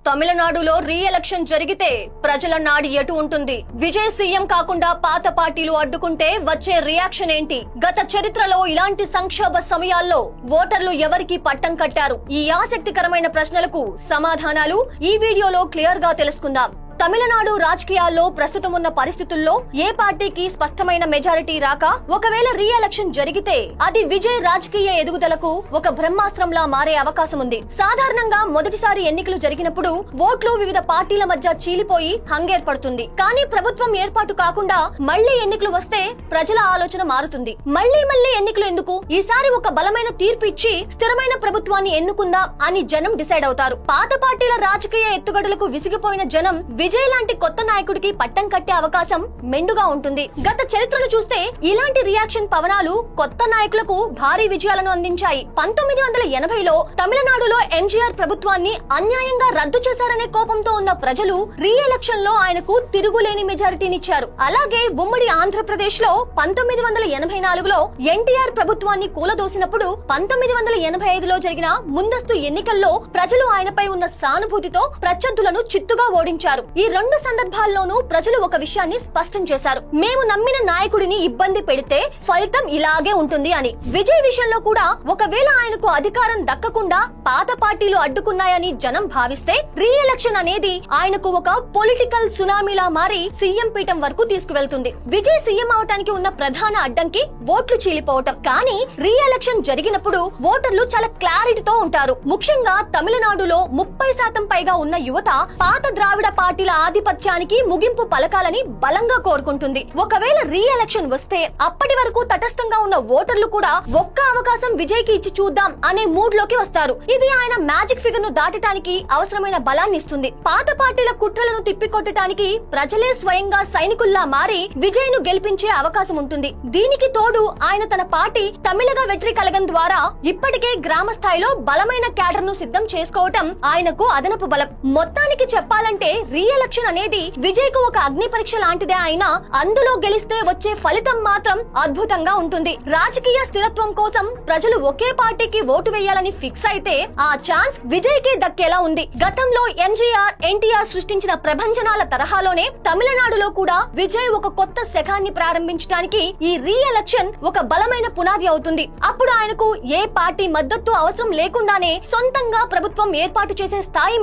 తమిళనాడులో re election జరిగితే ప్రజల నాడి ఎటు ఉంటుంది? విజయ్ సీఎం కాకుండా పాత పార్టీలు అడ్డుకుంటే వచ్చే రియాక్షన్ ఏంటి? గత చరిత్రలో ఇలాంటి సంక్షోభ సమయాల్లో ఓటర్లు ఎవరికి పట్టం కట్టారు? ఈ ఆసక్తికరమైన ప్రశ్నలకు సమాధానాలు ఈ వీడియోలో క్లియర్ గా తెలుసుకుందాం. తమిళనాడు రాజకీయాల్లో ప్రస్తుతం ఉన్న పరిస్థితుల్లో ఏ పార్టీకి స్పష్టమైన మెజారిటీ రాక ఒకవేళ రీ ఎలక్షన్ జరిగితే అది విజయ్ రాజకీయ ఎదుగుదలకు ఒక బ్రహ్మాస్త్రంలా మారే అవకాశం ఉంది. సాధారణంగా మొదటిసారి ఎన్నికలు జరిగినప్పుడు ఓట్లు వివిధ పార్టీల మధ్య చీలిపోయి హంగేర్పడుతుంది. కానీ ప్రభుత్వం ఏర్పాటు కాకుండా మళ్లీ ఎన్నికలు వస్తే ప్రజల ఆలోచన మారుతుంది. మళ్లీ ఎన్నికలు ఎందుకు? ఈసారి ఒక బలమైన తీర్పు ఇచ్చి స్థిరమైన ప్రభుత్వాన్ని ఎన్నుకుందాం అని జనం డిసైడ్ అవుతారు. పాత పార్టీల రాజకీయ ఎత్తుగడలకు విసిగిపోయిన జనం విజయ్ లాంటి కొత్త నాయకుడికి పట్టం కట్టే అవకాశం మెండుగా ఉంటుంది. గత చరిత్రను చూస్తే ఇలాంటి రియాక్షన్ పవనాలు కొత్త నాయకులకు భారీ విజయాలను అందించాయి. 1980లో తమిళనాడులో ఎంజీఆర్ ప్రభుత్వాన్ని అన్యాయంగా రద్దు చేశారనే కోపంతో ఉన్న ప్రజలు రీ ఎలక్షన్ లో ఆయనకు తిరుగులేని మెజారిటీనిచ్చారు. అలాగే ఉమ్మడి ఆంధ్రప్రదేశ్ లో 1984లో ఎన్టీఆర్ ప్రభుత్వాన్ని కూలదోసినప్పుడు 1985లో జరిగిన ముందస్తు ఎన్నికల్లో ప్రజలు ఆయనపై ఉన్న సానుభూతితో ప్రత్యర్థులను చిత్తుగా ఓడించారు. ఈ రెండు సందర్భాల్లోనూ ప్రజలు ఒక విషయాన్ని స్పష్టం చేశారు: మేము నమ్మిన నాయకుడిని ఇబ్బంది పెడితే ఫలితం ఇలాగే ఉంటుంది అని. విజయ్ విషయంలో కూడా ఒకవేళ ఆయనకు అధికారం దక్కకుండా పాత పార్టీలు అడ్డుకున్నాయని జనం భావిస్తే రీ ఎలక్షన్ అనేది ఆయనకు ఒక పొలిటికల్ సునామీలా మారి సీఎం పీఠం వరకు తీసుకువెళ్తుంది. విజయ్ సీఎం అవటానికి ఉన్న ప్రధాన అడ్డంకి ఓట్లు చీలిపోవటం. కానీ రీ ఎలక్షన్ జరిగినప్పుడు ఓటర్లు చాలా క్లారిటీతో ఉంటారు. ముఖ్యంగా తమిళనాడులో 30% పైగా ఉన్న యువత పాత ద్రావిడ పార్టీల ఆధిపత్యానికి ముగింపు పలకాలని బలంగా కోరుకుంటుంది. ఒకవేళ రీ ఎలక్షన్ వస్తే అప్పటి వరకు తటస్థంగా ఉన్న ఓటర్లు కూడా ఒక్క అవకాశం విజయ్ కి ఇచ్చి చూద్దాం అనే మూడ్ లోకి వస్తారు. ఇది ఆయన మ్యాజిక్ ఫిగర్ ను దాటడానికి అవసరమైన బలాన్ని ఇస్తుంది. పాత పార్టీల కుట్రలను తిప్పికొట్టడానికి ప్రజలే స్వయంగా సైనికుల్లా మారి విజయ్ ను గెలిపించే అవకాశం ఉంటుంది. దీనికి తోడు ఆయన తన పార్టీ తమిళగా వెట్రి కలగం ద్వారా ఇప్పటికే గ్రామ స్థాయిలో బలమైన క్యాడర్ ను సిద్ధం చేసుకోవటం ఆయనకు అదనపు బలం. మొత్తానికి చెప్పాలంటే రీ ఎలక్షన్ అనేది విజయ్ కు ఒక అగ్ని పరీక్ష లాంటిదే. అయినా అందులో గెలిస్తే వచ్చే ఫలితం మాత్రం అద్భుతంగా ఉంటుంది. రాజకీయ స్థిరత్వం కోసం ప్రజలు ఒకే పార్టీకి ఓటు వేయాలని ఫిక్స్ అయితే ఆ ఛాన్స్ విజయ్ కి దక్కేలా ఉంది. గతంలో ఎంజీఆర్, ఎన్టీఆర్ సృష్టించిన ప్రభంజనాల తరహాలోనే తమిళనాడులో కూడా విజయ్ ఒక కొత్త శకాన్ని ప్రారంభించడానికి ఈ రీ ఎలక్షన్ ఒక బలమైన పునాది అవుతుంది. అప్పుడు ఆయనకు ఏ పార్టీ మద్దతు అవసరం లేకుండానే సొంతంగా ప్రభుత్వం ఏర్పాటు చేసే స్థాయి